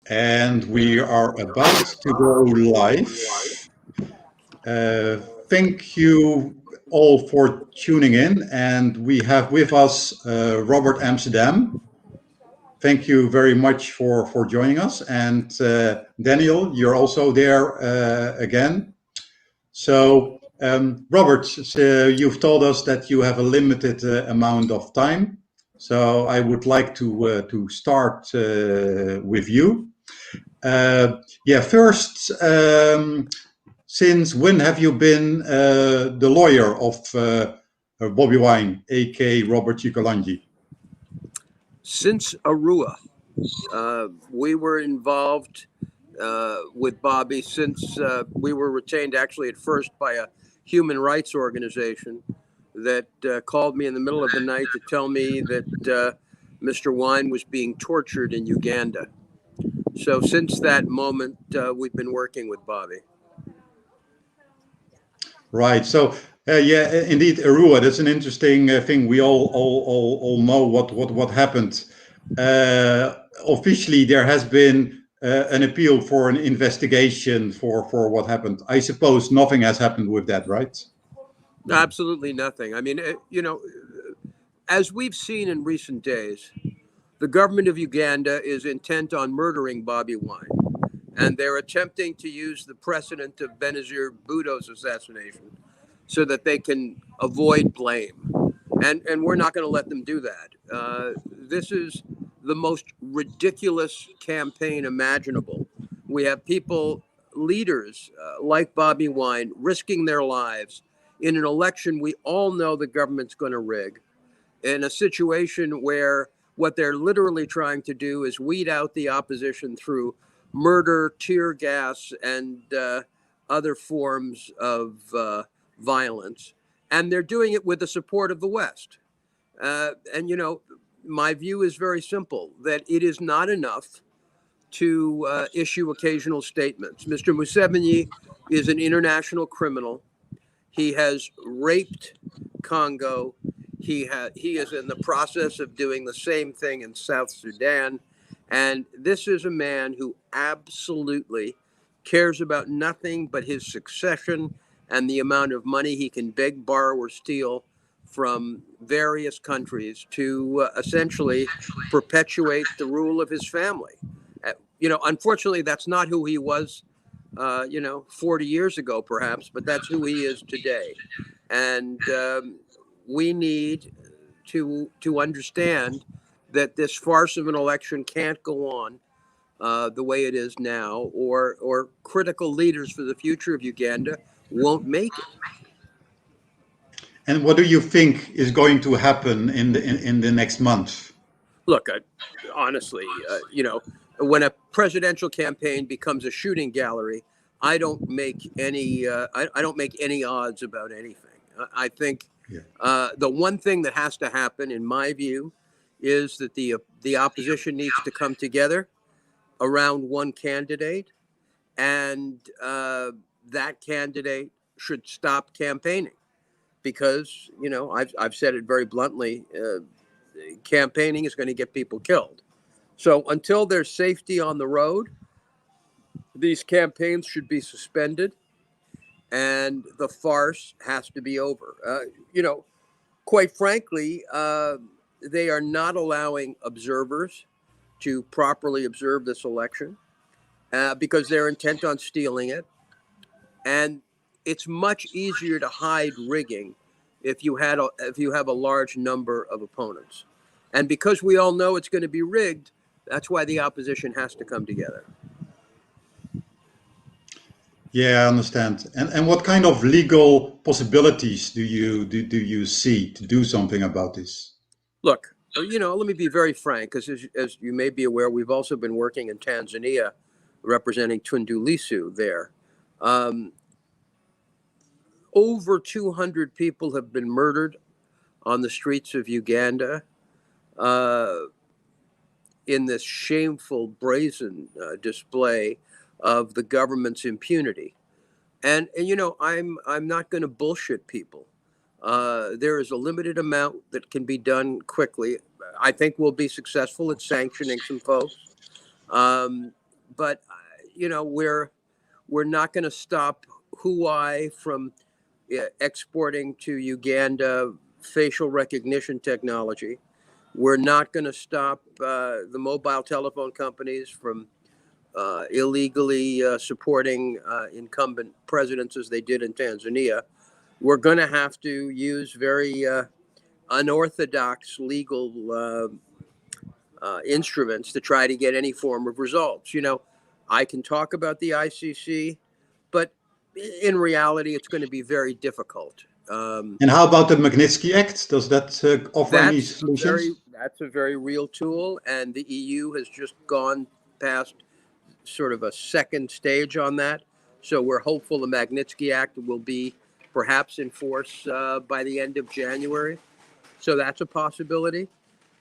And we are about to go live. Thank you all for tuning in. And we have with us Robert Amsterdam. Thank you very much for joining us. And Daniel, you're also there again. So, Robert, you've told us that you have a limited amount of time. So I would like to start with you. First, since when have you been the lawyer of Bobby Wine, aka Robert Cicolangi? Since Arua. We were involved with Bobby since we were retained actually at first by a human rights organization that called me in the middle of the night to tell me that Mr. Wine was being tortured in Uganda. So since that moment, we've been working with Bobby. Right. So, indeed, Arua. That's an interesting thing. We all know what happened. Officially, there has been an appeal for an investigation for what happened. I suppose nothing has happened with that, right? Absolutely nothing. I mean, as we've seen in recent days, the government of Uganda is intent on murdering Bobby Wine. And they're attempting to use the precedent of Benazir Bhutto's assassination so that they can avoid blame. And we're not going to let them do that. This is the most ridiculous campaign imaginable. We have people, leaders like Bobby Wine, risking their lives in an election we all know the government's going to rig, in a situation where what they're literally trying to do is weed out the opposition through murder, tear gas, and other forms of violence. And they're doing it with the support of the West. My view is very simple, that it is not enough to issue occasional statements. Mr. Museveni is an international criminal. He has raped Congo. He is in the process of doing the same thing in South Sudan. And this is a man who absolutely cares about nothing but his succession and the amount of money he can beg, borrow, or steal from various countries to essentially perpetuate the rule of his family. Unfortunately, that's not who he was, 40 years ago, perhaps, but that's who he is today. And we need to understand that this farce of an election can't go on the way it is now, or critical leaders for the future of Uganda won't make it. And what do you think is going to happen in the next month? Look, honestly, when a presidential campaign becomes a shooting gallery, I don't make any odds about anything. I think the one thing that has to happen, in my view, is that the opposition needs to come together around one candidate, and that candidate should stop campaigning, because I've said it very bluntly. Campaigning is going to get people killed. So until there's safety on the road, these campaigns should be suspended, and the farce has to be over. Quite frankly, they are not allowing observers to properly observe this election because they're intent on stealing it. And it's much easier to hide rigging if you have a large number of opponents. And because we all know it's going to be rigged, that's why the opposition has to come together. Yeah, I understand. And what kind of legal possibilities do you see to do something about this? Look, let me be very frank, because as you may be aware, we've also been working in Tanzania representing Tundu Lissu there. Over 200 people have been murdered on the streets of Uganda in this shameful, brazen display of the government's impunity. And I'm not going to bullshit people. There is a limited amount that can be done quickly. I think we'll be successful at sanctioning some folks. but you know, we're not going to stop Huawei from exporting to Uganda facial recognition technology. We're not going to stop the mobile telephone companies from illegally supporting incumbent presidents as they did in Tanzania. We're going to have to use very unorthodox legal instruments to try to get any form of results. You know, I can talk about the ICC, but in reality, it's going to be very difficult. And how about the Magnitsky Act? Does that offer any solutions? That's a very real tool, and the EU has just gone past sort of a second stage on that. So we're hopeful the Magnitsky Act will be perhaps in force by the end of January. So that's a possibility.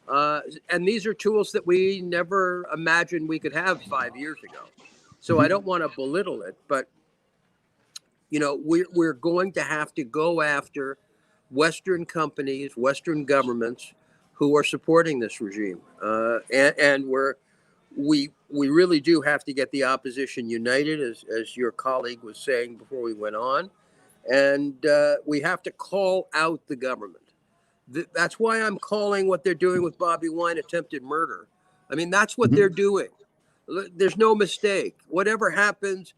And these are tools that we never imagined we could have 5 years ago. So I don't want to belittle it, but you know, we're going to have to go after Western companies, Western governments who are supporting this regime, and we really do have to get the opposition united, as your colleague was saying before we went on, and we have to call out the government. That's why I'm calling what they're doing with Bobby Wine attempted murder. I mean, that's what they're doing. There's no mistake. Whatever happens,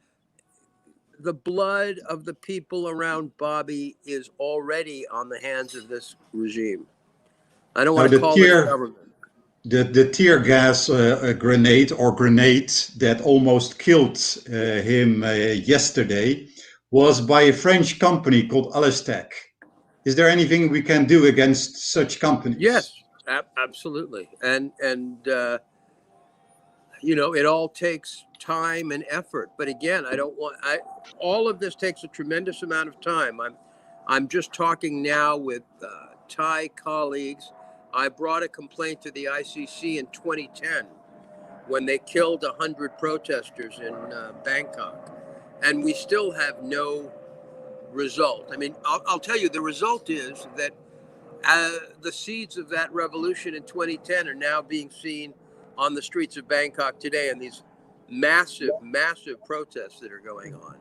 the blood of the people around Bobby is already on the hands of this regime. I don't want to call it government. The tear gas grenade that almost killed him yesterday was by a French company called Alistec. Is there anything we can do against such companies? Yes, absolutely. And you know, it all takes time and effort. But again, all of this takes a tremendous amount of time. I'm just talking now with Thai colleagues. I brought a complaint to the ICC in 2010 when they killed 100 protesters in Bangkok, and we still have no result. I mean, I'll tell you, the result is that the seeds of that revolution in 2010 are now being seen on the streets of Bangkok today, and these massive protests that are going on.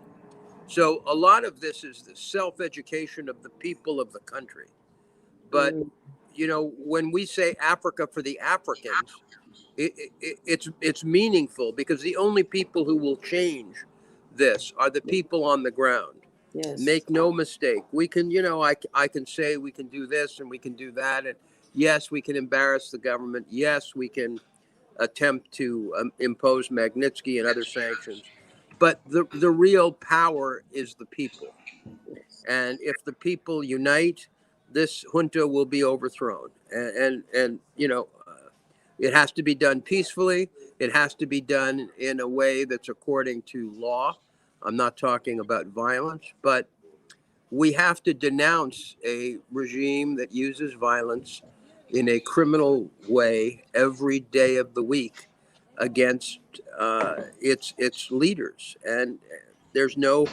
So a lot of this is the self-education of the people of the country. But you know, when we say Africa for the Africans, it's meaningful, because the only people who will change this are the people on the ground. Yes. Make no mistake. We can, you know, I can say we can do this and we can do that, and yes, we can embarrass the government. Yes, we can attempt to impose Magnitsky and other sanctions, but the real power is the people. And if the people unite, this junta will be overthrown. And you know, it has to be done peacefully. It has to be done in a way that's according to law. I'm not talking about violence, but we have to denounce a regime that uses violence in a criminal way every day of the week against its leaders. And there's no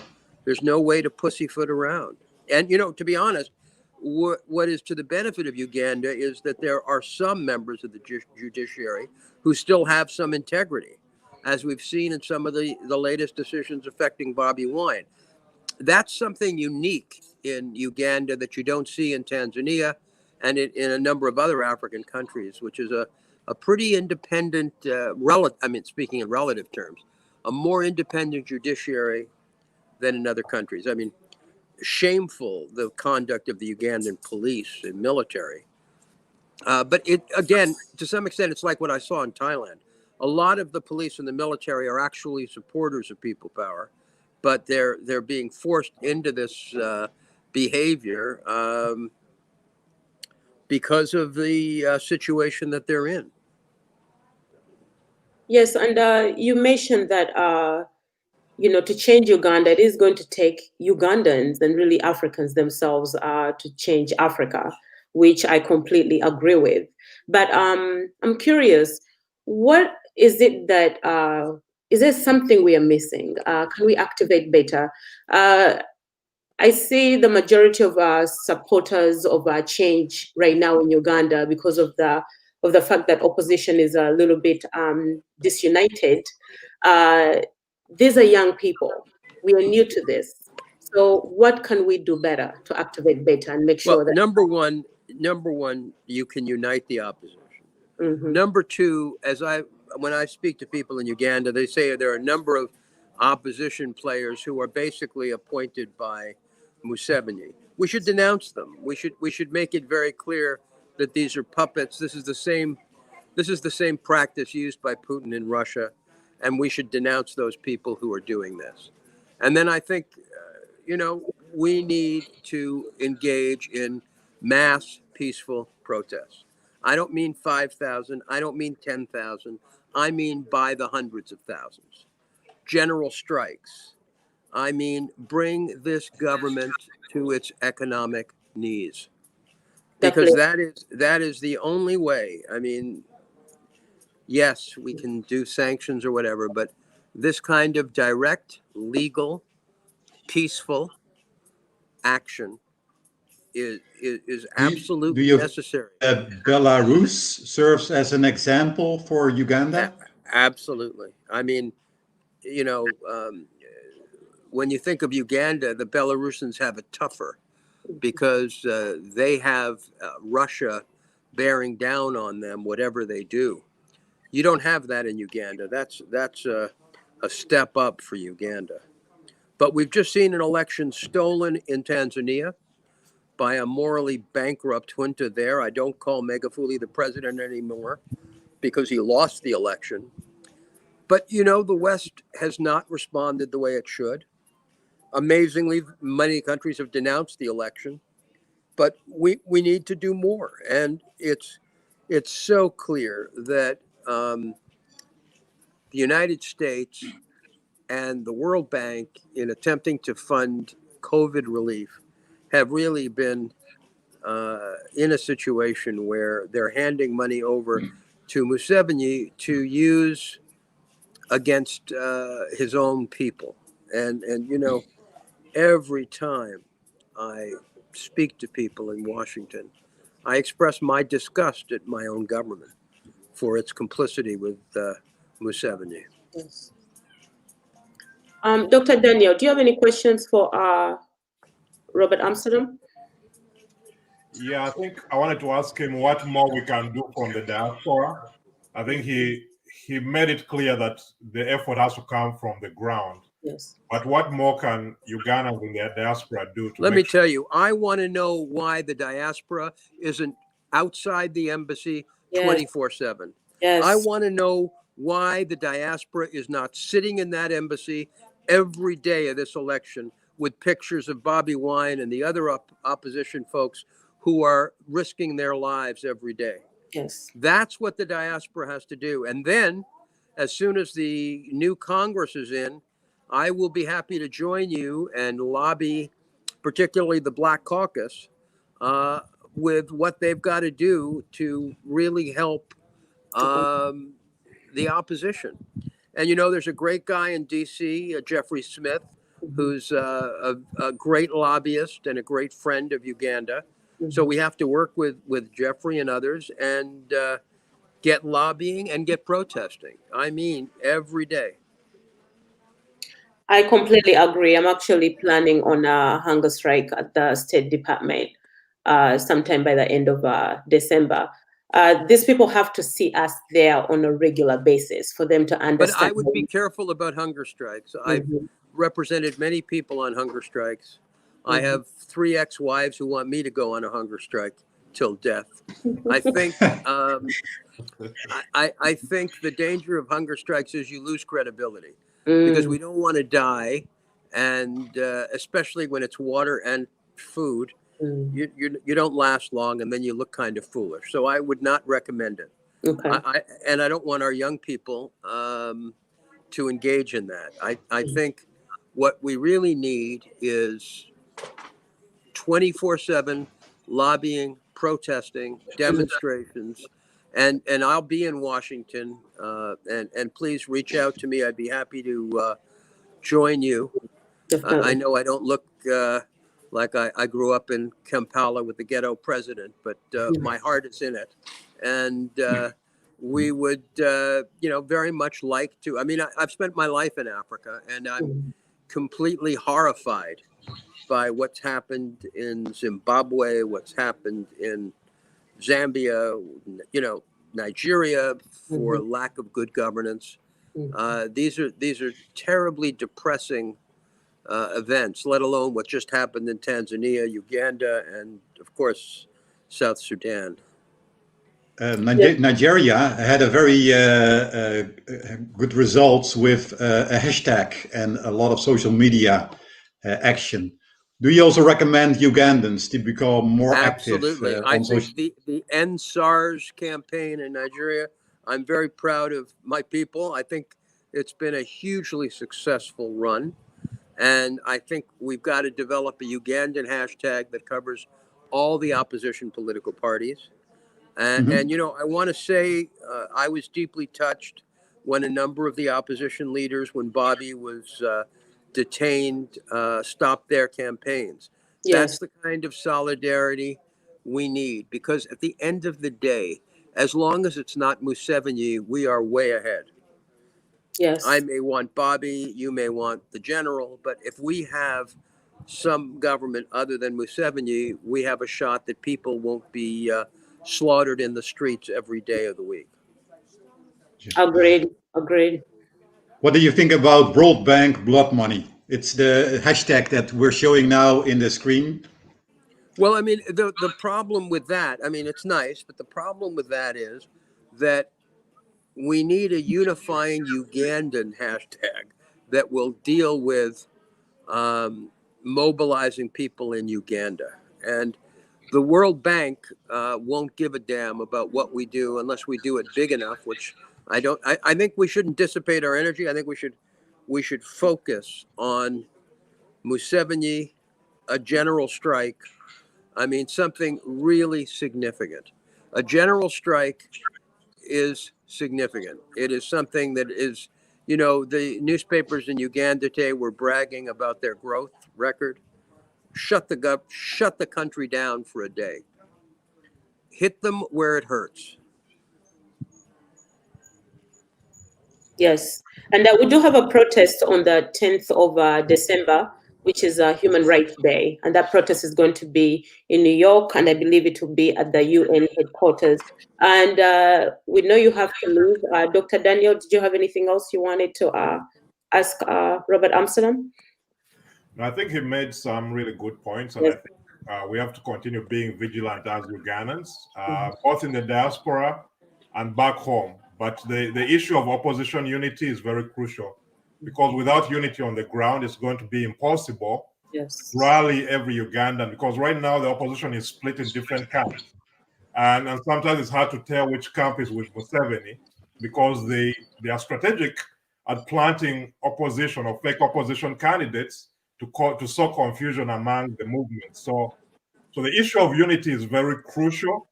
way to pussyfoot around. And you know, to be honest, what is to the benefit of Uganda is that there are some members of the judiciary who still have some integrity, as we've seen in some of the latest decisions affecting Bobby Wine. That's something unique in Uganda that you don't see in Tanzania and in a number of other African countries, which is a pretty independent, speaking in relative terms, a more independent judiciary than in other countries. I mean, shameful, the conduct of the Ugandan police and military. But it, again, to some extent, it's like what I saw in Thailand. A lot of the police and the military are actually supporters of people power, but they're being forced into this behavior because of the situation that they're in. Yes, and you mentioned that you know, to change Uganda, it is going to take Ugandans and really Africans themselves to change Africa, which I completely agree with. But I'm curious, what is it that is there something we are missing? Can we activate better? I see the majority of supporters of change right now in Uganda because of the of the fact that opposition is a little bit disunited. These are young people. We are new to this. So what can we do better to activate better and make sure that number one, you can unite the opposition. Number two, when I speak to people in Uganda, they say there are a number of opposition players who are basically appointed by Museveni. We should denounce them. We should make it very clear that these are puppets. This is the same practice used by Putin in Russia, and we should denounce those people who are doing this. And then I think, we need to engage in mass peaceful protests. I don't mean 5,000. I don't mean 10,000. I mean by the hundreds of thousands. General strikes. I mean, bring this government to its economic knees. Because that is the only way. I mean, yes, we can do sanctions or whatever, but this kind of direct, legal, peaceful action is absolutely necessary. Belarus serves as an example for Uganda? Absolutely. I mean, when you think of Uganda, the Belarusians have it tougher because they have Russia bearing down on them, whatever they do. You don't have that in Uganda. That's a step up for Uganda. But we've just seen an election stolen in Tanzania by a morally bankrupt junta there. I don't call Magufuli the president anymore because he lost the election. But, the West has not responded the way it should. Amazingly, many countries have denounced the election, but we need to do more. And it's so clear that the United States and the World Bank, in attempting to fund COVID relief, have really been in a situation where they're handing money over to Museveni to use against his own people. And every time I speak to people in Washington, I express my disgust at my own government for its complicity with Museveni. Yes. Dr. Daniel, do you have any questions for Robert Amsterdam? Yeah, I think I wanted to ask him what more we can do from the diaspora. I think he made it clear that the effort has to come from the ground. Yes. But what more can Ugandans in the diaspora do? Let me tell you, I want to know why the diaspora isn't outside the embassy 24/7. Yes. I want to know why the diaspora is not sitting in that embassy every day of this election with pictures of Bobby Wine and the other opposition folks who are risking their lives every day. Yes. That's what the diaspora has to do. And then, as soon as the new Congress is in, I will be happy to join you and lobby, particularly the Black Caucus, with what they've got to do to really help the opposition. And there's a great guy in D.C., Jeffrey Smith, who's a great lobbyist and a great friend of Uganda. So we have to work with Jeffrey and others and get lobbying and get protesting. I mean, every day. I completely agree. I'm actually planning on a hunger strike at the State Department sometime by the end of December. These people have to see us there on a regular basis for them to understand. But I would be careful about hunger strikes. I've represented many people on hunger strikes. I have 3 ex-wives who want me to go on a hunger strike till death. I think I think the danger of hunger strikes is you lose credibility because we don't want to die, and especially when it's water and food, you don't last long, and then you look kind of foolish. So I would not recommend it. Okay. I don't want our young people to engage in that. I think what we really need is 24/7 lobbying, protesting, demonstrations, and I'll be in Washington. And please reach out to me. I'd be happy to join you. I know I don't look like I grew up in Kampala with the ghetto president, but my heart is in it. And we would, very much like to. I mean, I've spent my life in Africa, and I'm completely horrified by what's happened in Zimbabwe, what's happened in Zambia, Nigeria, for lack of good governance. These are terribly depressing events, let alone what just happened in Tanzania, Uganda, and of course, South Sudan. Nigeria had a very good results with a hashtag and a lot of social media action. Do you also recommend Ugandans to become more Absolutely. active? I think the End SARS campaign in Nigeria, I'm very proud of my people. I think it's been a hugely successful run. And I think we've got to develop a Ugandan hashtag that covers all the opposition political parties. And I want to say I was deeply touched when a number of the opposition leaders, when Bobby was detained, stopped their campaigns. Yes. That's the kind of solidarity we need, because at the end of the day, as long as it's not Museveni, we are way ahead. Yes. I may want Bobby, you may want the general, but if we have some government other than Museveni, we have a shot that people won't be slaughtered in the streets every day of the week. Agreed. What do you think about World Bank blood money? It's the hashtag that we're showing now in the screen. Well, I mean, the problem with that, I mean, it's nice, but the problem with that is that we need a unifying Ugandan hashtag that will deal with mobilizing people in Uganda. And the World Bank won't give a damn about what we do unless we do it big enough, which I think we shouldn't dissipate our energy. I think we should focus on Museveni, a general strike. I mean, something really significant. A general strike is significant. It is something that is, the newspapers in Uganda today were bragging about their growth record. Shut the country down for a day. Hit them where it hurts. Yes. And we do have a protest on the 10th of December, which is Human Rights Day. And that protest is going to be in New York, and I believe it will be at the UN headquarters. And we know you have to leave. Dr. Daniel, did you have anything else you wanted to ask Robert Amsterdam? I think he made some really good points, and Yes. I think we have to continue being vigilant as Ugandans, both in the diaspora and back home. But the issue of opposition unity is very crucial, because without unity on the ground, it's going to be impossible to rally every Ugandan, because right now the opposition is split in different camps. And sometimes it's hard to tell which camp is with Museveni, because they are strategic at planting opposition or fake opposition candidates to sow confusion among the movement. So the issue of unity is very crucial.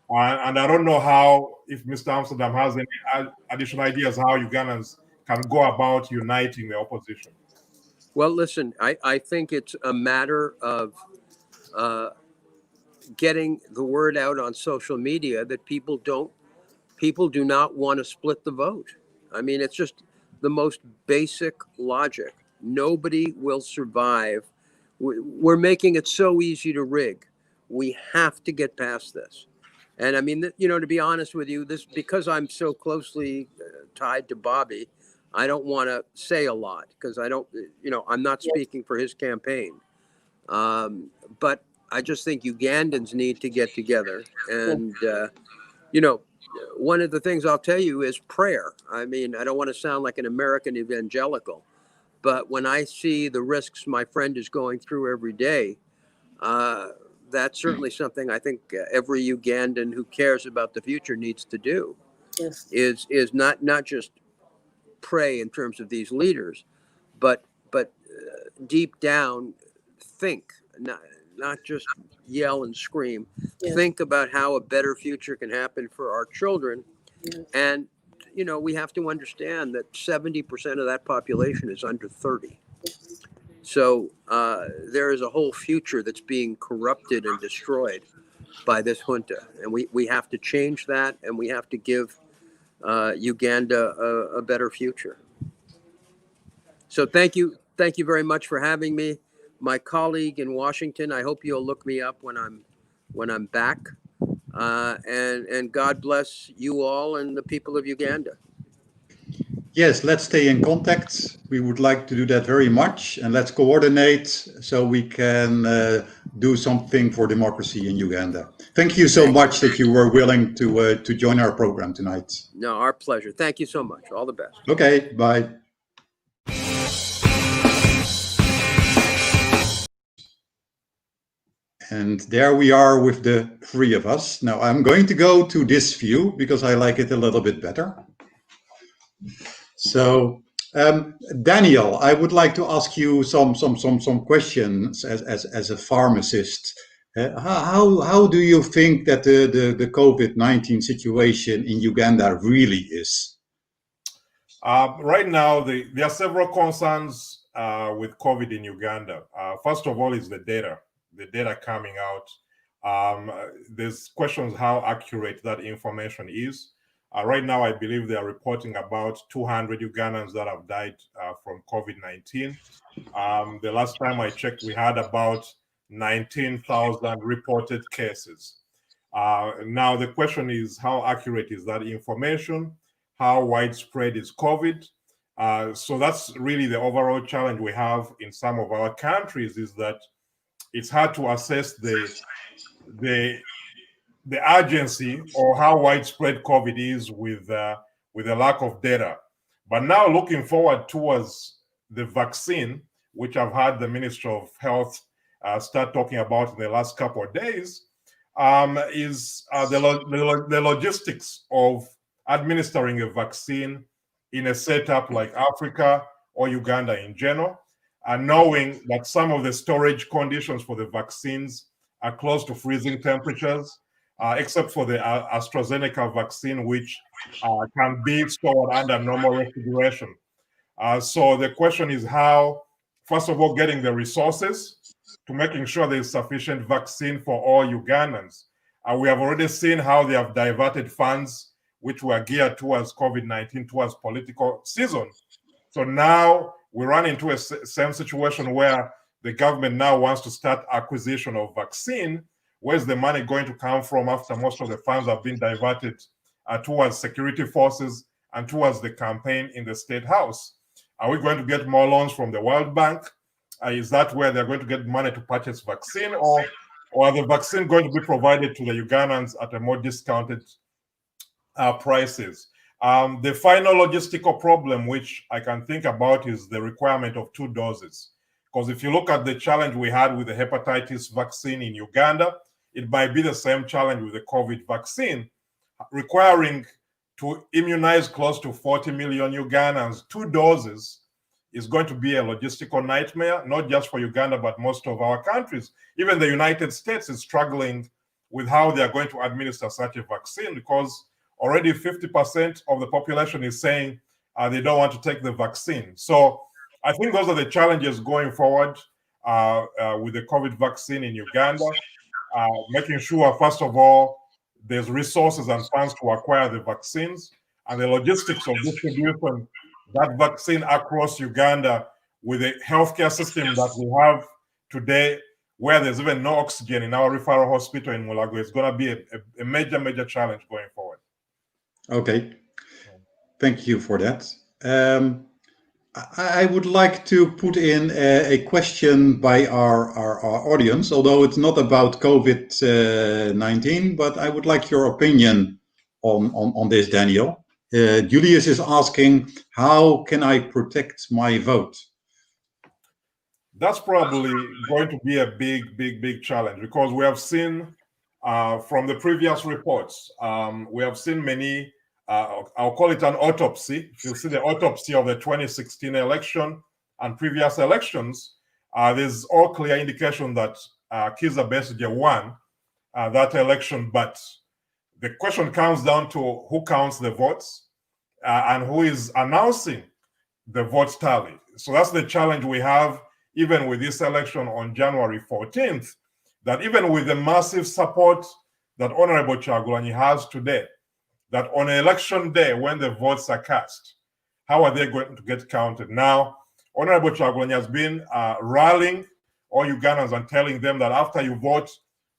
And I don't know if Mr. Amsterdam has any additional ideas how Ugandans can go about uniting the opposition. Well, listen, I think it's a matter of getting the word out on social media that people do not want to split the vote. I mean, it's just the most basic logic. Nobody will survive. We're making it so easy to rig. We have to get past this. And I mean, to be honest with you, because I'm so closely tied to Bobby, I don't want to say a lot, because I'm not speaking for his campaign. But I just think Ugandans need to get together. And, one of the things I'll tell you is prayer. I mean, I don't want to sound like an American evangelical, but when I see the risks my friend is going through every day, that's certainly something I think every Ugandan who cares about the future needs to do. Yes. Is not just pray in terms of these leaders, but deep down think, not just yell and scream. Yes. Think about how a better future can happen for our children. Yes. And we have to understand that 70% of that population is under 30. So there is a whole future that's being corrupted and destroyed by this junta. And we have to change that, and we have to give Uganda a better future. So thank you very much for having me. My colleague in Washington, I hope you'll look me up when I'm back. And God bless you all and the people of Uganda. Yes, let's stay in contact. We would like to do that very much, and let's coordinate so we can do something for democracy in Uganda. Thank you so much that you were willing to join our program tonight. No, our pleasure. Thank you so much. All the best. Okay, bye. And there we are with the three of us. Now I'm going to go to this view because I like it a little bit better. So, Daniel, I would like to ask you some questions as a pharmacist. How do you think that the COVID-19 situation in Uganda really is? Right now, there are several concerns with COVID in Uganda. First of all is the data coming out. There's questions how accurate that information is. Right now, I believe they are reporting about 200 Ugandans that have died from COVID-19. The last time I checked, we had about 19,000 reported cases. Now, the question is, how accurate is that information? How widespread is COVID? So that's really the overall challenge we have in some of our countries, is that it's hard to assess the urgency or how widespread COVID is with a lack of data. But now looking forward towards the vaccine, which I've had the Minister of Health start talking about in the last couple of days, is the logistics of administering a vaccine in a setup like Africa or Uganda in general, and knowing that some of the storage conditions for the vaccines are close to freezing temperatures, except for the AstraZeneca vaccine, which can be stored under normal refrigeration. So the question is how, first of all, getting the resources to making sure there's sufficient vaccine for all Ugandans. We have already seen how they have diverted funds which were geared towards COVID-19, towards political season. So now we run into a same situation where the government now wants to start acquisition of vaccine. Where's the money going to come from after most of the funds have been diverted towards security forces and towards the campaign in the State House? Are we going to get more loans from the World Bank? Is that where they're going to get money to purchase vaccine, or are the vaccine going to be provided to the Ugandans at a more discounted prices? The final logistical problem which I can think about is the requirement of 2 doses. Because if you look at the challenge we had with the hepatitis vaccine in Uganda, it might be the same challenge with the COVID vaccine, requiring to immunize close to 40 million Ugandans. 2 doses is going to be a logistical nightmare, not just for Uganda, but most of our countries. Even the United States is struggling with how they are going to administer such a vaccine, because already 50% of the population is saying they don't want to take the vaccine. So I think those are the challenges going forward with the COVID vaccine in Uganda, making sure, first of all, there's resources and funds to acquire the vaccines, and the logistics of distributing that vaccine across Uganda with the healthcare system that we have today, where there's even no oxygen in our referral hospital in Mulago. It's going to be a major, major challenge going forward. Okay, thank you for that. I would like to put in a question by our audience, although it's not about COVID-19, but I would like your opinion on this, Daniel. Julius is asking, how can I protect my vote? That's probably going to be a big challenge, because we have seen from the previous reports, we have seen many, I'll call it an autopsy. If you see the autopsy of the 2016 election and previous elections, there's all clear indication that Kizza Besigye won that election. But the question comes down to who counts the votes and who is announcing the vote tally. So that's the challenge we have even with this election on January 14th, that even with the massive support that Honorable Kyagulanyi has today, that on election day when the votes are cast, how are they going to get counted? Now, Honorable Kyagulanyi has been rallying all Ugandans and telling them that after you vote,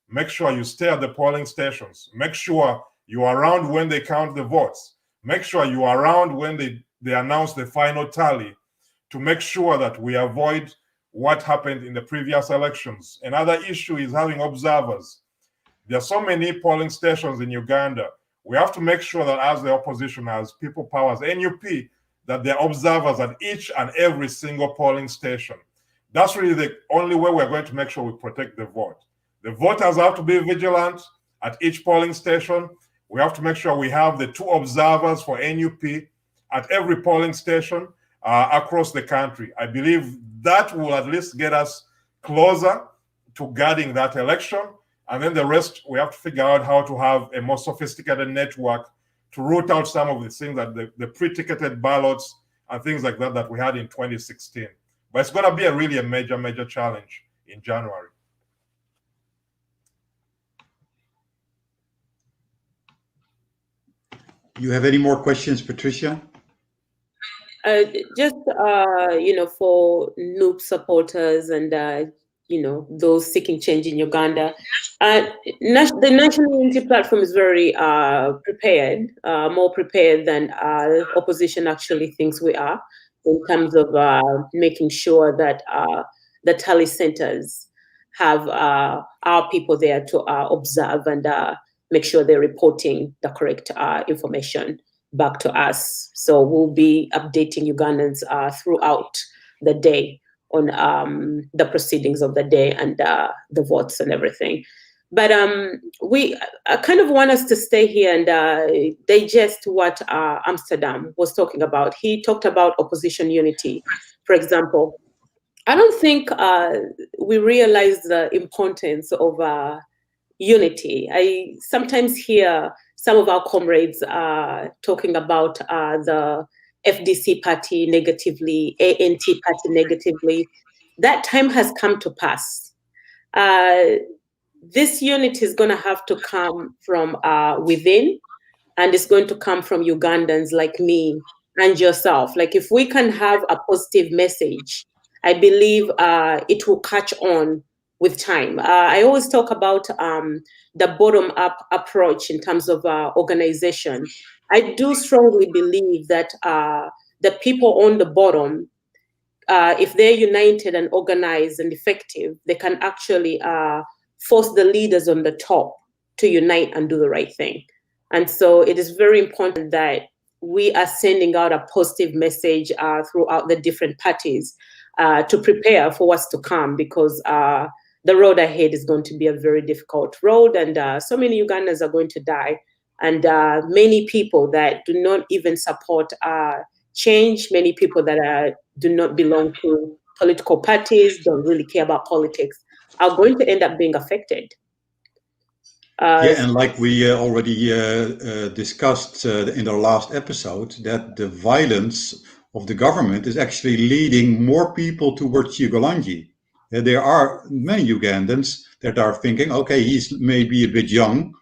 make sure you stay at the polling stations. Make sure you are around when they count the votes. Make sure you are around when they announce the final tally, to make sure that we avoid what happened in the previous elections. Another issue is having observers. There are so many polling stations in Uganda. We have to make sure that as the opposition, as people powers, NUP, that there are observers at each and every single polling station. That's really the only way we're going to make sure we protect the vote. The voters have to be vigilant at each polling station. We have to make sure we have the 2 observers for NUP at every polling station across the country. I believe that will at least get us closer to guarding that election. And then the rest, we have to figure out how to have a more sophisticated network to root out some of the things that the pre-ticketed ballots and things like that that we had in 2016. But it's going to be really a major, major challenge in January. You have any more questions, Patricia? Just for NUP supporters and those seeking change in Uganda, the National Unity Platform is very prepared, more prepared than opposition actually thinks we are, in terms of making sure that the tally centers have our people there to observe and make sure they're reporting the correct information back to us. So we'll be updating Ugandans throughout the day on the proceedings of the day and the votes and everything. But I kind of want us to stay here and digest what Amsterdam was talking about. He talked about opposition unity, for example. I don't think we realize the importance of unity. I sometimes hear some of our comrades talking about the FDC party negatively, ANT party negatively. That time has come to pass. This unity is going to have to come from within, and it's going to come from Ugandans like me and yourself. Like, if we can have a positive message, I believe it will catch on with time. I always talk about the bottom-up approach in terms of organization. I do strongly believe that the people on the bottom, if they're united and organized and effective, they can actually force the leaders on the top to unite and do the right thing. And so it is very important that we are sending out a positive message throughout the different parties to prepare for what's to come, because the road ahead is going to be a very difficult road, and so many Ugandans are going to die. And many people that do not even support change, many people that do not belong to political parties, don't really care about politics, are going to end up being affected. Yeah, and like we already discussed in the last episode, that the violence of the government is actually leading more people towards Kyagulanyi. There are many Ugandans that are thinking, okay, he's maybe a bit young,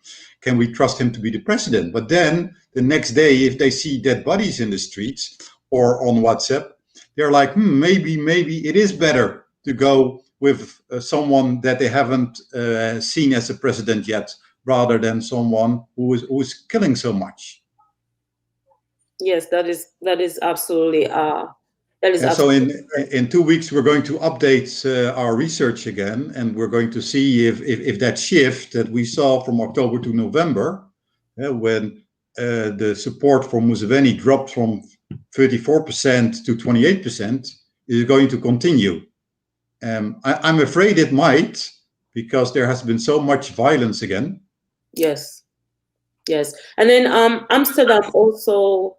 can we trust him to be the president? But then the next day, if they see dead bodies in the streets or on WhatsApp, they're like, maybe it is better to go with someone that they haven't seen as a president yet, rather than someone who is killing so much. Yes, that is absolutely. So in 2 weeks, we're going to update our research again, and we're going to see if that shift that we saw from October to November, when the support for Museveni dropped from 34% to 28%, is going to continue. I'm afraid it might, because there has been so much violence again. Yes. And then Amsterdam also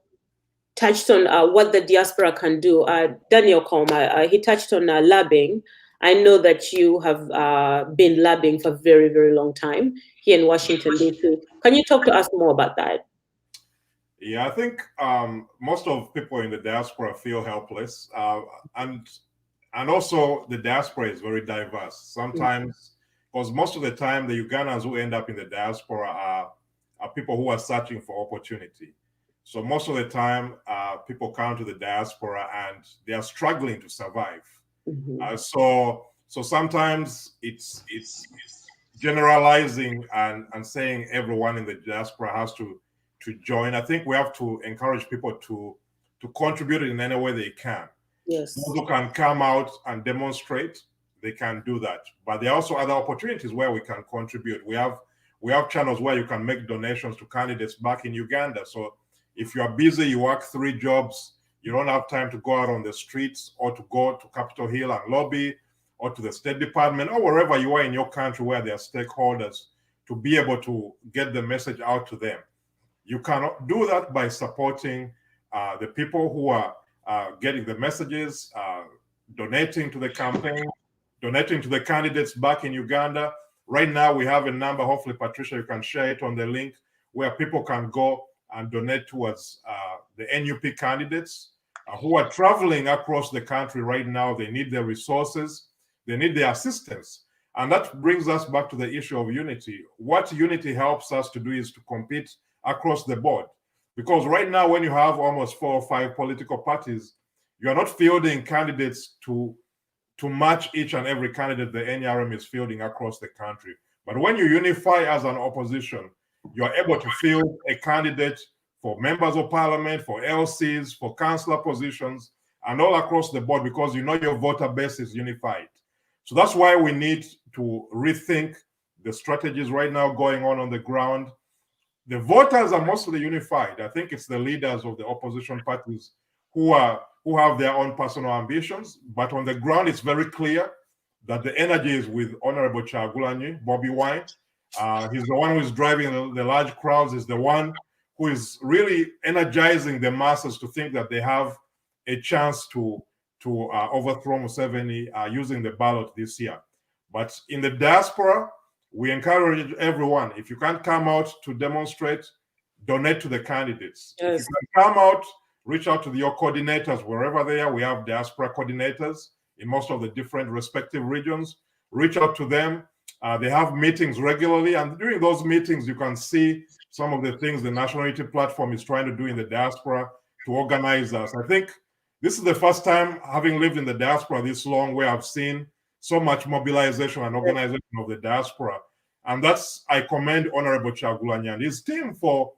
touched on what the diaspora can do. Daniel Koma, he touched on labbing. I know that you have been labbing for a very, very long time here in Washington, D.C. Can you talk to us more about that? Yeah, I think most of people in the diaspora feel helpless. And And also the diaspora is very diverse. Sometimes, because most of the time the Ugandans who end up in the diaspora are people who are searching for opportunity. So most of the time, people come to the diaspora and they are struggling to survive. So sometimes it's generalizing and saying everyone in the diaspora has to join. I think we have to encourage people to contribute in any way they can. Yes. Those who can come out and demonstrate, they can do that. But there are also other opportunities where we can contribute. We have channels where you can make donations to candidates back in Uganda. So if you are busy, you work 3 jobs, you don't have time to go out on the streets or to go to Capitol Hill and lobby or to the State Department or wherever you are in your country where there are stakeholders, to be able to get the message out to them. You cannot do that by supporting the people who are getting the messages, donating to the campaign, donating to the candidates back in Uganda. Right now, we have a number, hopefully, Patricia, you can share it on the link, where people can go and donate towards the NUP candidates who are traveling across the country right now. They need their resources, they need their assistance. And that brings us back to the issue of unity. What unity helps us to do is to compete across the board. Because right now, when you have almost 4 or 5 political parties, you are not fielding candidates to match each and every candidate the NRM is fielding across the country. But when you unify as an opposition, you are able to field a candidate for members of parliament, for LCs, for councillor positions, and all across the board, because you know your voter base is unified. So that's why we need to rethink the strategies right now going on the ground. The voters are mostly unified. I think it's the leaders of the opposition parties who have their own personal ambitions, but on the ground, it's very clear that the energy is with Honorable Kyagulanyi, Bobi Wine. He's the one who is driving the large crowds, is the one who is really energizing the masses to think that they have a chance to overthrow Museveni using the ballot this year. But in the diaspora, we encourage everyone, if you can't come out to demonstrate, donate to the candidates. Yes. If you can come out, reach out to your coordinators wherever they are. We have diaspora coordinators in most of the different respective regions. Reach out to them. They have meetings regularly, and during those meetings, you can see some of the things the National Unity Platform is trying to do in the diaspora to organize us. I think this is the first time, having lived in the diaspora this long, where I've seen so much mobilization and organization of the diaspora. And I commend Honorable Kyagulanyi and his team for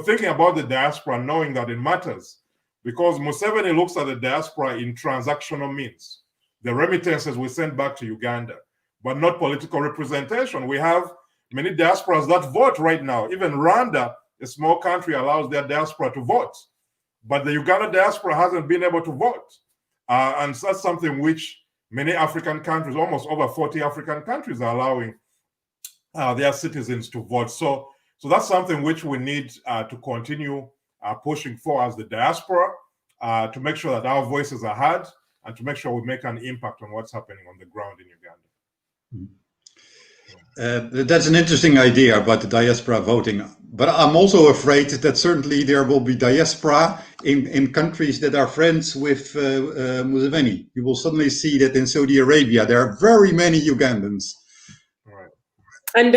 thinking about the diaspora, knowing that it matters. Because Museveni looks at the diaspora in transactional means. The remittances we send back to Uganda, but not political representation. We have many diasporas that vote right now. Even Rwanda, a small country, allows their diaspora to vote. But the Uganda diaspora hasn't been able to vote. And that's something which many African countries, almost over 40 African countries, are allowing their citizens to vote. So that's something which we need to continue pushing for as the diaspora, to make sure that our voices are heard and to make sure we make an impact on what's happening on the ground in Uganda. That's an interesting idea about the diaspora voting. But I'm also afraid that certainly there will be diaspora in countries that are friends with Museveni. You will suddenly see that in Saudi Arabia, there are very many Ugandans. Right. And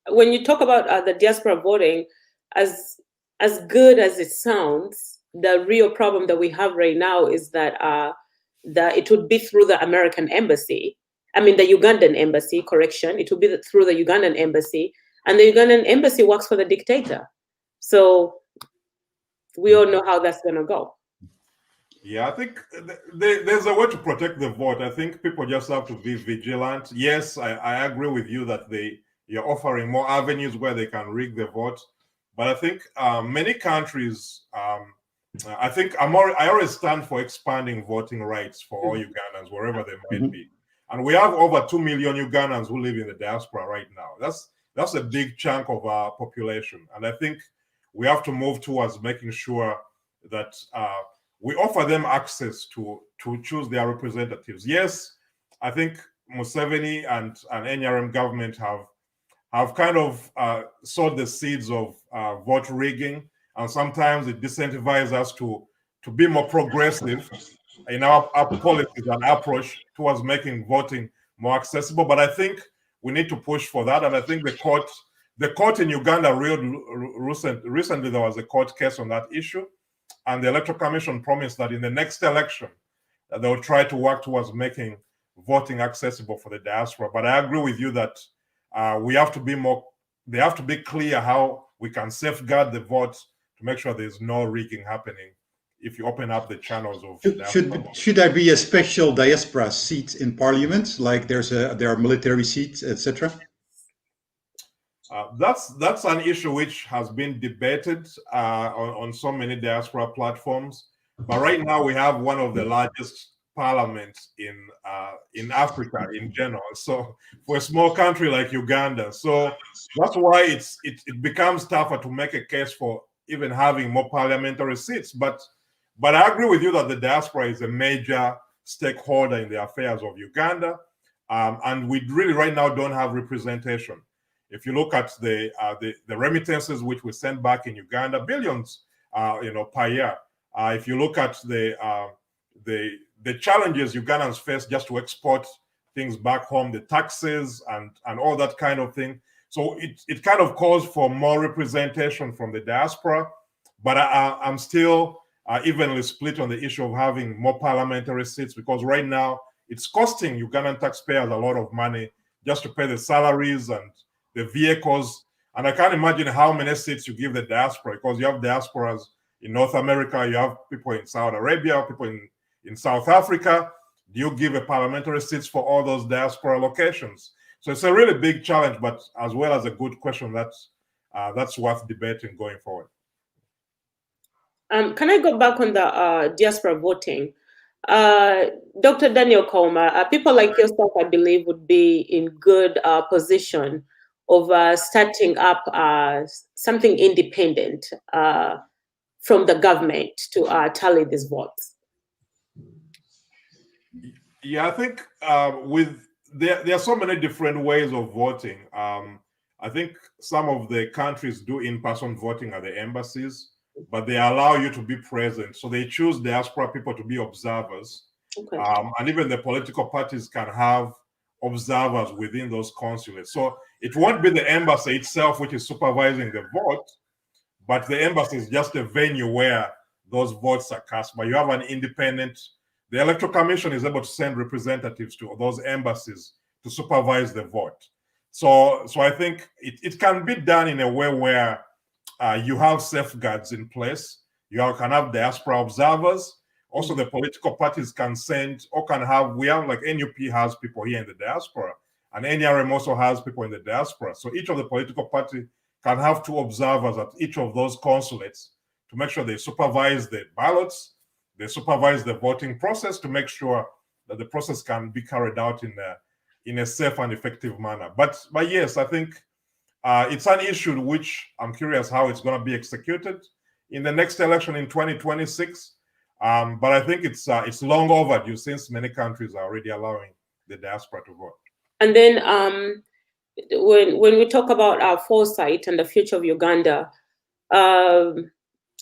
when you talk about the diaspora voting, as good as it sounds, the real problem that we have right now is that it would be through the American embassy. I mean, the Ugandan embassy, correction. It would be through the Ugandan embassy. And the Ugandan embassy works for the dictator. So we all know how that's going to go. Yeah, I think there's a way to protect the vote. I think people just have to be vigilant. Yes, I agree with you that you're offering more avenues where they can rig the vote. But I think many countries, I think I always stand for expanding voting rights for all Ugandans, wherever they might be. And we have over 2 million Ugandans who live in the diaspora right now. That's a big chunk of our population. And I think we have to move towards making sure that we offer them access to choose their representatives. Yes, I think Museveni and NRM government have kind of sowed the seeds of vote rigging, and sometimes it disincentivizes us to be more progressive in our policies and approach towards making voting more accessible. But I think we need to push for that. And I think the court in Uganda recently there was a court case on that issue. And the Electoral Commission promised that in the next election, they will try to work towards making voting accessible for the diaspora. But I agree with you that we have to be they have to be clear how we can safeguard the vote to make sure there's no rigging happening if you open up the channels of should there be a special diaspora seat in parliament, like there are military seats, etc.? That's an issue which has been debated on so many diaspora platforms. But right now we have one of the largest parliaments in Africa in general. So for a small country like Uganda, so that's why it becomes tougher to make a case for even having more parliamentary seats. But I agree with you that the diaspora is a major stakeholder in the affairs of Uganda, and we really right now don't have representation. If you look at the remittances which we send back in Uganda, billions, per year. If you look at the challenges Ugandans face just to export things back home, the taxes and all that kind of thing. So it kind of calls for more representation from the diaspora. But I'm still evenly split on the issue of having more parliamentary seats, because right now it's costing Ugandan taxpayers a lot of money just to pay the salaries and the vehicles. And I can't imagine how many seats you give the diaspora, because you have diasporas in North America, you have people in Saudi Arabia, people in South Africa. Do you give a parliamentary seats for all those diaspora locations? So it's a really big challenge, but as well as a good question that's worth debating going forward. Can I go back on the diaspora voting? Dr. Daniel Comer, people like yourself, I believe, would be in good position of starting up something independent from the government to tally these votes. Yeah, I think there are so many different ways of voting. I think some of the countries do in-person voting at the embassies, but they allow you to be present. So they choose diaspora people to be observers. Okay. And even the political parties can have observers within those consulates. So it won't be the embassy itself which is supervising the vote, but the embassy is just a venue where those votes are cast. But you have an independent, the Electoral Commission is able to send representatives to those embassies to supervise the vote. So I think it can be done in a way where you have safeguards in place. Can have diaspora observers. Also, the political parties can send or can have, we have like NUP has people here in the diaspora, and NRM also has people in the diaspora. So each of the political party can have 2 observers at each of those consulates to make sure they supervise the ballots, they supervise the voting process to make sure that the process can be carried out in a safe and effective manner. But yes, I think it's an issue which I'm curious how it's going to be executed in the next election in 2026. But I think it's long overdue, since many countries are already allowing the diaspora to vote. And then when we talk about our foresight and the future of Uganda,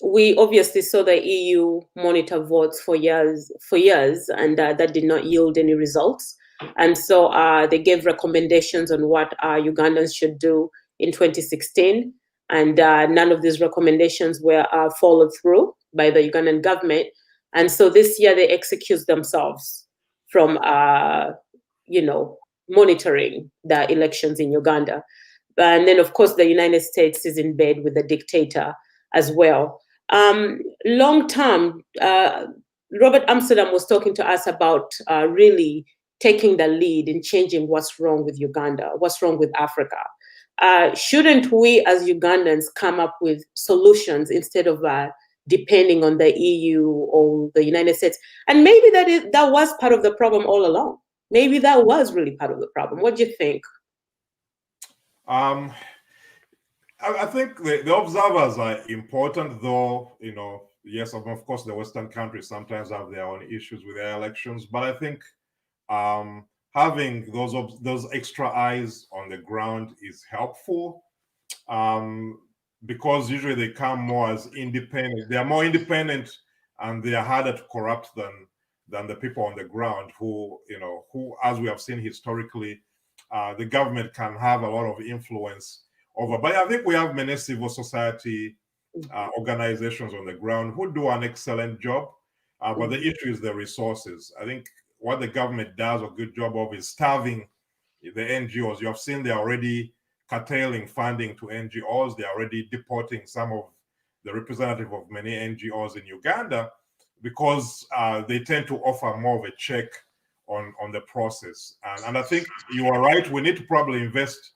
we obviously saw the EU monitor votes for years, and that did not yield any results. And so they gave recommendations on what Ugandans should do in 2016, and none of these recommendations were followed through by the Ugandan government. And so this year they excused themselves from, monitoring the elections in Uganda. And then, of course, the United States is in bed with the dictator as well. Long term, Robert Amsterdam was talking to us about really taking the lead in changing what's wrong with Uganda, what's wrong with Africa. Shouldn't we as Ugandans come up with solutions instead of depending on the EU or the United States? And maybe that was part of the problem all along. Maybe that was really part of the problem. What do you think? I think the observers are important, though, yes, of course, the Western countries sometimes have their own issues with their elections. But I think having those extra eyes on the ground is helpful, because usually they come more as independent. They are more independent and they are harder to corrupt than the people on the ground who, as we have seen historically, the government can have a lot of influence over. But I think we have many civil society organizations on the ground who do an excellent job. But the issue is the resources. I think what the government does a good job of is starving the NGOs. You have seen they're already curtailing funding to NGOs. They're already deporting some of the representative of many NGOs in Uganda because they tend to offer more of a check on the process. And I think you are right. We need to probably invest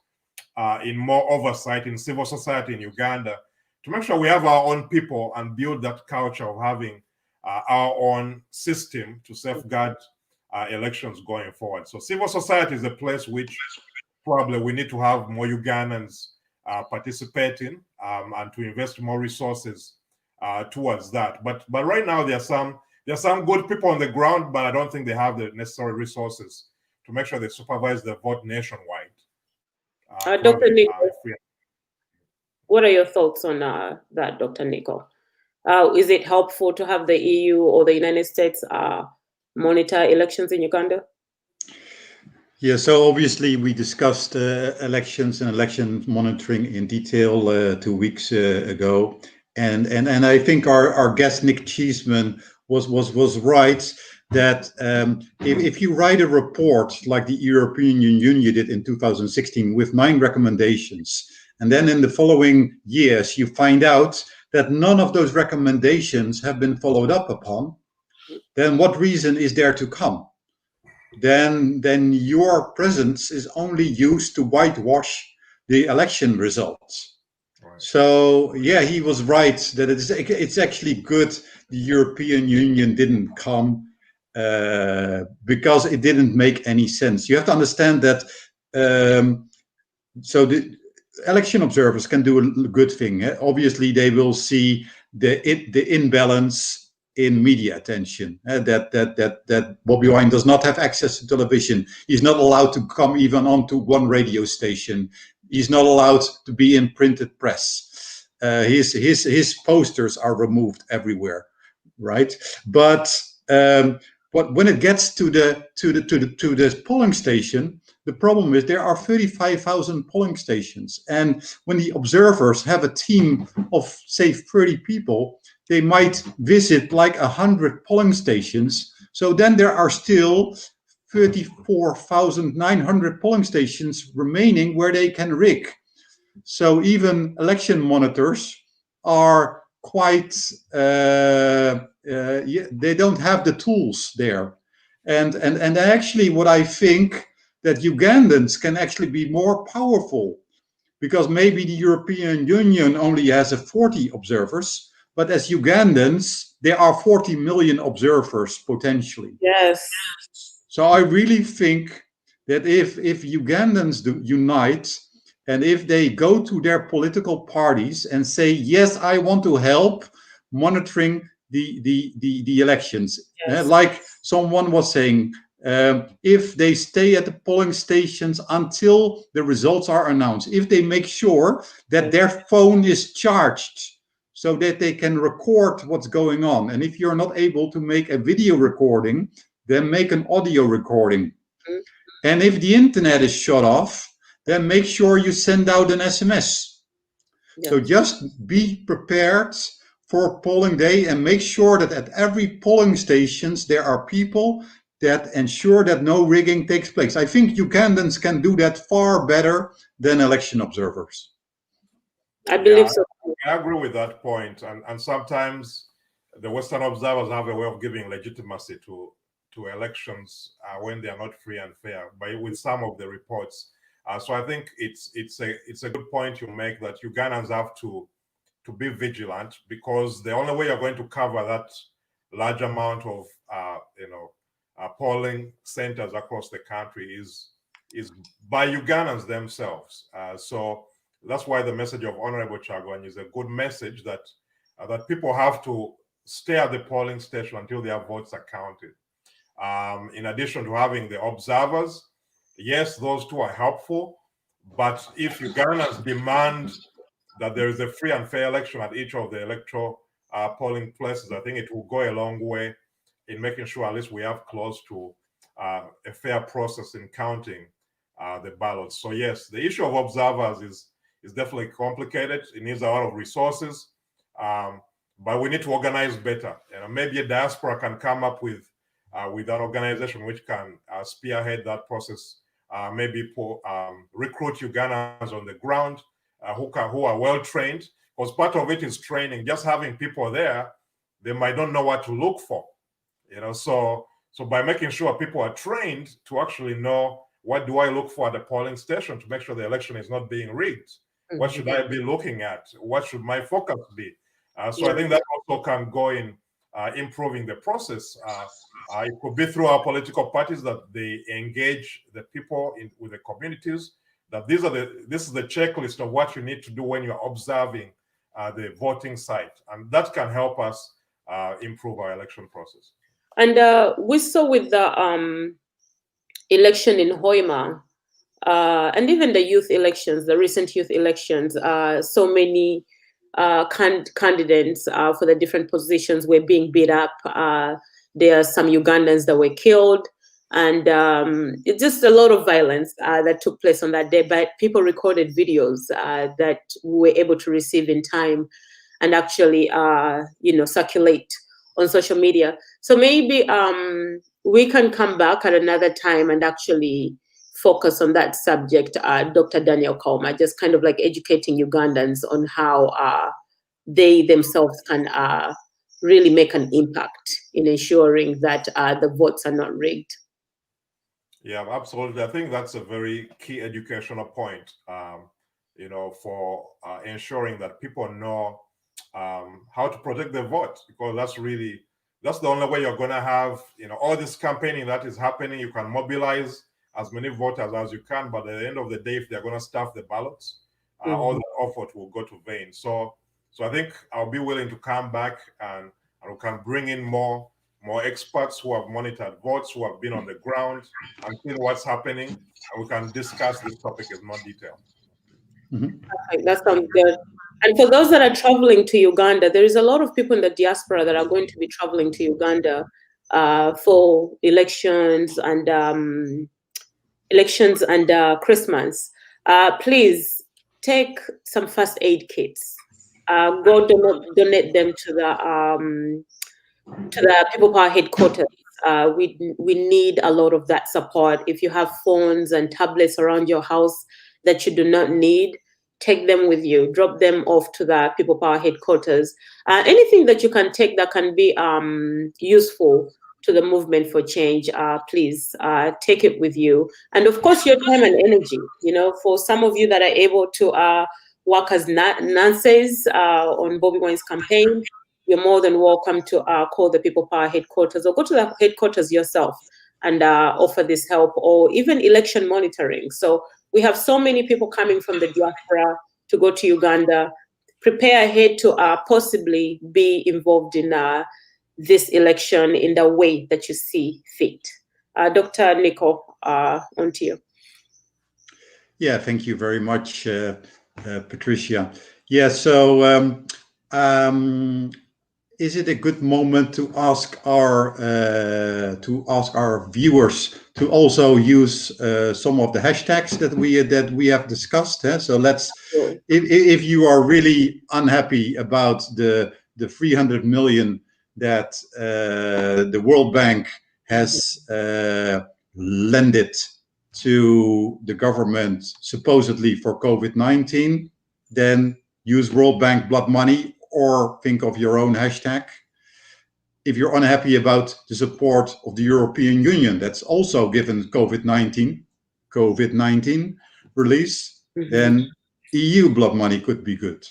in more oversight in civil society in Uganda to make sure we have our own people and build that culture of having our own system to safeguard elections going forward. So civil society is a place which probably we need to have more Ugandans participate in and to invest more resources towards that. But right now there are some good people on the ground, but I don't think they have the necessary resources to make sure they supervise the vote nationwide. Dr. Nico, what are your thoughts on that, Dr. Nico? Is it helpful to have the EU or the United States monitor elections in Uganda? Yeah, so obviously we discussed elections and election monitoring in detail 2 weeks ago, and I think our guest Nick Cheeseman was right that if you write a report like the European Union did in 2016 with 9 recommendations, and then in the following years you find out that none of those recommendations have been followed up upon, then what reason is there to come? Then your presence is only used to whitewash the election results. Right. So yeah, he was right that it's actually good the European Union didn't come because it didn't make any sense. You have to understand that so the election observers can do a good thing. Obviously, they will see the imbalance in media attention. That Bobby Wine does not have access to television. He's not allowed to come even onto one radio station. He's not allowed to be in printed press. His posters are removed everywhere, right? But when it gets to the polling station, the problem is there are 35,000 polling stations, and when the observers have a team of say 30 people, they might visit like 100 polling stations. So then there are still 34,900 polling stations remaining where they can rig. So even election monitors are quite, they don't have the tools there. And actually what I think that Ugandans can actually be more powerful, because maybe the European Union only has 40 observers, but as Ugandans, there are 40 million observers potentially. Yes. So I really think that if Ugandans unite, and if they go to their political parties and say, yes, I want to help monitoring the elections, yes. Like someone was saying, if they stay at the polling stations until the results are announced, if they make sure that their phone is charged so that they can record what's going on. And if you're not able to make a video recording, then make an audio recording. Mm-hmm. And if the internet is shut off, then make sure you send out an SMS. Yes. So just be prepared for polling day and make sure that at every polling stations there are people that ensure that no rigging takes place. I think Ugandans can do that far better than election observers. I believe so. I agree with that point. And sometimes the Western observers have a way of giving legitimacy to elections when they are not free and fair, with some of the reports. So I think it's a good point you make that Ugandans have to be vigilant, because the only way you're going to cover that large amount of polling centers across the country is by Ugandans themselves. So that's why the message of Honorable Chagwan is a good message, that people have to stay at the polling station until their votes are counted. In addition to having the observers, yes, those two are helpful, but if Ugandans demand that there is a free and fair election at each of the electoral polling places, I think it will go a long way in making sure at least we have close to a fair process in counting the ballots. So yes, the issue of observers is definitely complicated. It needs a lot of resources, but we need to organize better. Maybe a diaspora can come up with an organization which can spearhead that process. Maybe recruit Ugandans on the ground who are well trained, because part of it is training. Just having people there, they might not know what to look for. So by making sure people are trained to actually know, what do I look for at the polling station to make sure the election is not being rigged? Mm-hmm. What should I be looking at? What should my focus be? I think that also can go in improving the process. It could be through our political parties that they engage the people with the communities, that this is the checklist of what you need to do when you're observing the voting site. And that can help us improve our election process. And we saw with the election in Hoima, and even the youth elections, the recent youth elections, so many candidates for the different positions were being beat up. There are some Ugandans that were killed, and it's just a lot of violence that took place on that day. But people recorded videos that we were able to receive in time and actually, circulate on social media. So maybe we can come back at another time and actually focus on that subject, Dr. Daniel Kauma, just kind of like educating Ugandans on how they themselves can really make an impact in ensuring that the votes are not rigged. Yeah, absolutely. I think that's a very key educational point, for ensuring that people know how to protect their vote, because that's the only way you're going to have, all this campaigning that is happening. You can mobilize as many voters as you can, but at the end of the day, if they're going to stuff the ballots, all the effort will go to vain. So I think I'll be willing to come back and we can bring in more experts who have monitored votes, who have been on the ground and seen what's happening, and we can discuss this topic in more detail. Mm-hmm. Okay, that sounds good. And for those that are traveling to Uganda, there is a lot of people in the diaspora that are going to be traveling to Uganda for elections and Christmas. Please take some first aid kits. Go donate them to the People Power headquarters. We need a lot of that support. If you have phones and tablets around your house that you do not need, take them with you. Drop them off to the People Power headquarters. Anything that you can take that can be useful to the movement for change, please take it with you. And of course, your time and energy. For some of you that are able to work as nurses on Bobby Wine's campaign, you're more than welcome to call the People Power headquarters or go to the headquarters yourself and offer this help, or even election monitoring. So we have so many people coming from the diaspora to go to Uganda. Prepare ahead to possibly be involved in this election in the way that you see fit. Dr. Nico, on to you. Yeah, thank you very much, Patricia. Yeah, so is it a good moment to ask our viewers to also use some of the hashtags that we have discussed? So let's, if you are really unhappy about the 300 million that the World Bank has lended to the government supposedly for COVID-19, then use World Bank blood money or think of your own hashtag. If you're unhappy about the support of the European Union that's also given COVID-19 release, then EU blood money could be good.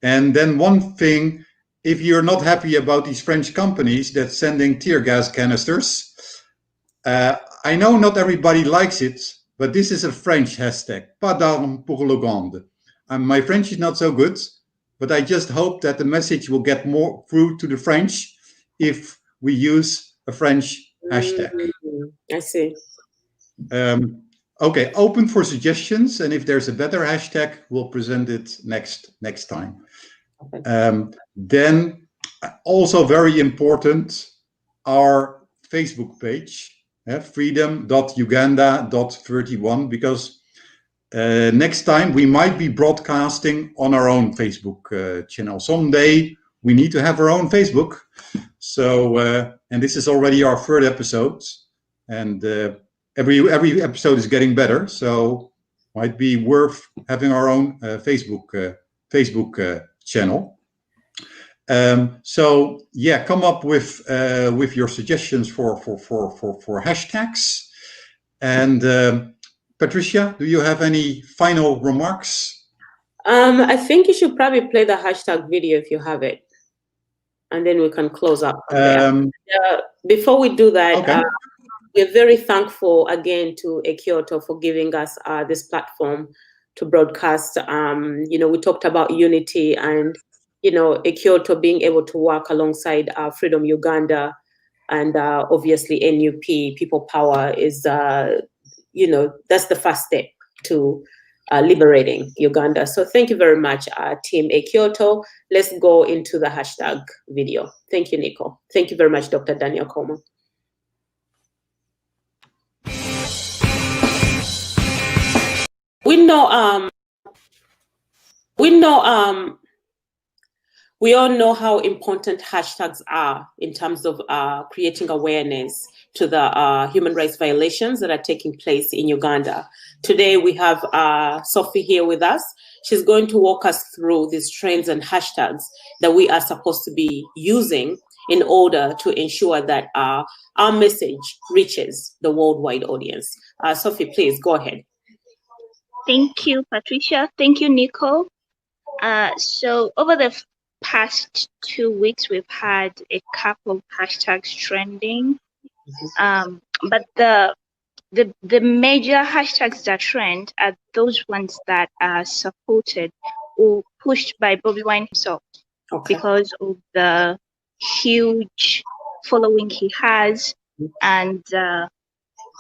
And then one thing, if you're not happy about these French companies that's sending tear gas canisters, I know not everybody likes it, but this is a French hashtag, pas d'armes pour l'Ouganda. And my French is not so good, but I just hope that the message will get more through to the French if we use a French hashtag. I see. Okay, open for suggestions, and if there's a better hashtag, we'll present it next time. Then, also very important, our Facebook page, freedom.uganda.31, because next time we might be broadcasting on our own Facebook channel. Someday we need to have our own Facebook. So, and this is already our third episode, and every episode is getting better. So, might be worth having our own Facebook channel. So yeah, come up with your suggestions for hashtags. And Patricia, do you have any final remarks? I think you should probably play the hashtag video if you have it, and then we can close up from there. Before we do that, okay. We're very thankful again to Ekyoto for giving us this platform to broadcast. We talked about unity and, Ekyoto being able to work alongside Freedom Uganda and obviously NUP, People Power is, that's the first step to liberating Uganda. So thank you very much, Team Ekyoto. Let's go into the hashtag video. Thank you, Nico. Thank you very much, Dr. Daniel Coleman. We all know how important hashtags are in terms of creating awareness to the human rights violations that are taking place in Uganda. Today we have Sophie here with us. She's going to walk us through these trends and hashtags that we are supposed to be using in order to ensure that our message reaches the worldwide audience. Sophie, please go ahead. Thank you, Patricia. Thank you, Nico. So over the past 2 weeks, we've had a couple of hashtags trending. But the major hashtags that trend are those ones that are supported or pushed by Bobby Wine himself, because of the huge following he has and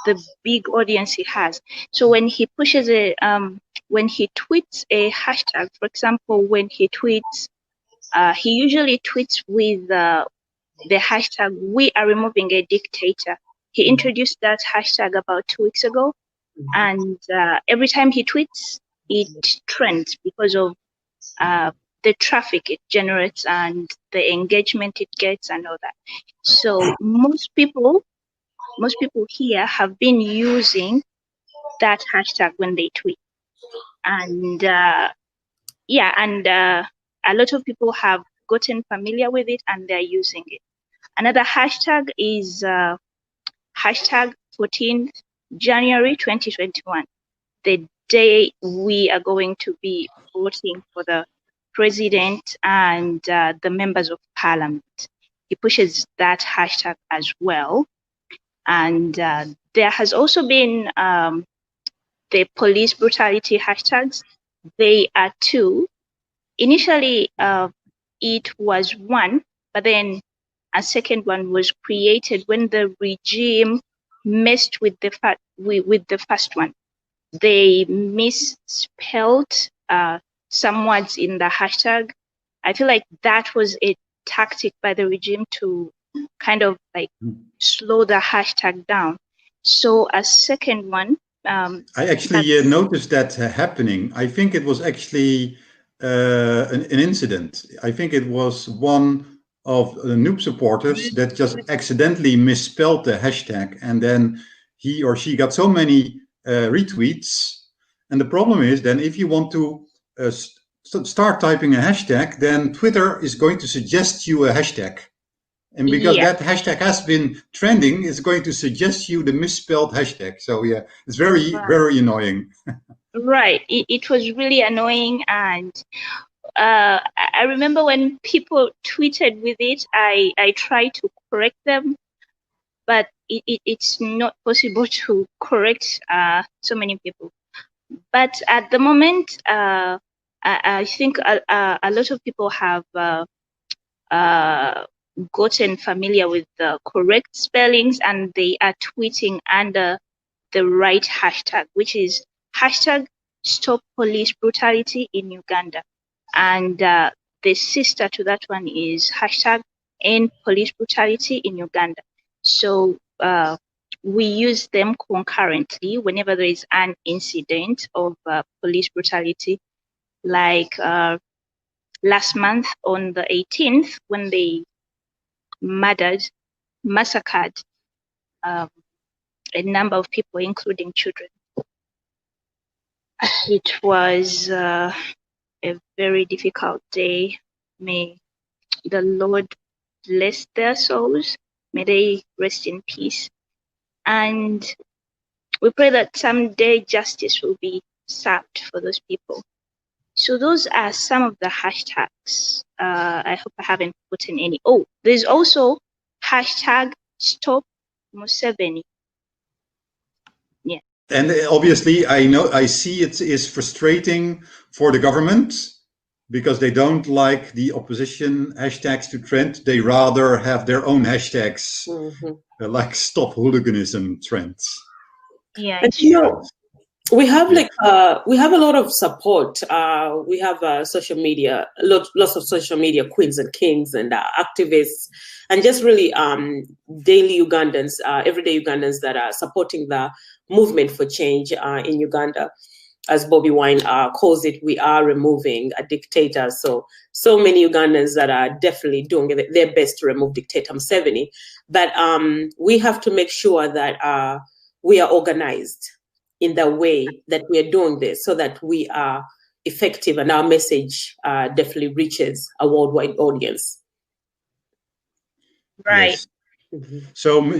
the big audience he has. So when he pushes when he tweets a hashtag, for example, when he tweets, he usually tweets with the hashtag, "We are removing a dictator." He introduced that hashtag about 2 weeks ago, and every time he tweets, it trends because of the traffic it generates and the engagement it gets and all that. So most people here have been using that hashtag when they tweet, and a lot of people have gotten familiar with it and they're using it. Another hashtag is hashtag 14th January 2021, the day we are going to be voting for the president and the members of parliament. He pushes that hashtag as well. And there has also been the police brutality hashtags. They are two. Initially, it was one, but then a second one was created when the regime messed with the first one. They misspelled some words in the hashtag. I feel like that was a tactic by the regime to kind of like slow the hashtag down. So a second one. I actually noticed that happening. I think it was actually an incident. I think it was one of the Noob supporters that just accidentally misspelled the hashtag, and then he or she got so many retweets. And the problem is then if you want to start typing a hashtag, then Twitter is going to suggest you a hashtag. And because that hashtag has been trending, it's going to suggest you the misspelled hashtag. So yeah, it's very, very annoying. Right. It was really annoying. And I remember when people tweeted with it, I tried to correct them, but it's not possible to correct so many people. But at the moment, I think a lot of people have gotten familiar with the correct spellings, and they are tweeting under the right hashtag, which is hashtag Stop Police Brutality in Uganda. And the sister to that one is hashtag End Police Brutality in Uganda. So we use them concurrently whenever there is an incident of police brutality, like last month on the 18th, when they massacred a number of people, including children. It was a very difficult day. May the Lord bless their souls. May they rest in peace. And we pray that someday justice will be served for those people. So those are some of the hashtags. I hope I haven't put in any. Oh, there's also hashtag Stop Museveni. Yeah. And obviously, I see it is frustrating for the government because they don't like the opposition hashtags to trend. They rather have their own hashtags, like Stop Hooliganism trends. Yeah, and, we have we have a lot of support. We have social media, lots of social media queens and kings and activists, and just really daily Ugandans, everyday Ugandans that are supporting the movement for change in Uganda. As Bobby Wine calls it, we are removing a dictator. So many Ugandans that are definitely doing their best to remove dictator Museveni. But we have to make sure that we are organized in the way that we are doing this, so that we are effective and our message definitely reaches a worldwide audience. Right. Yes. So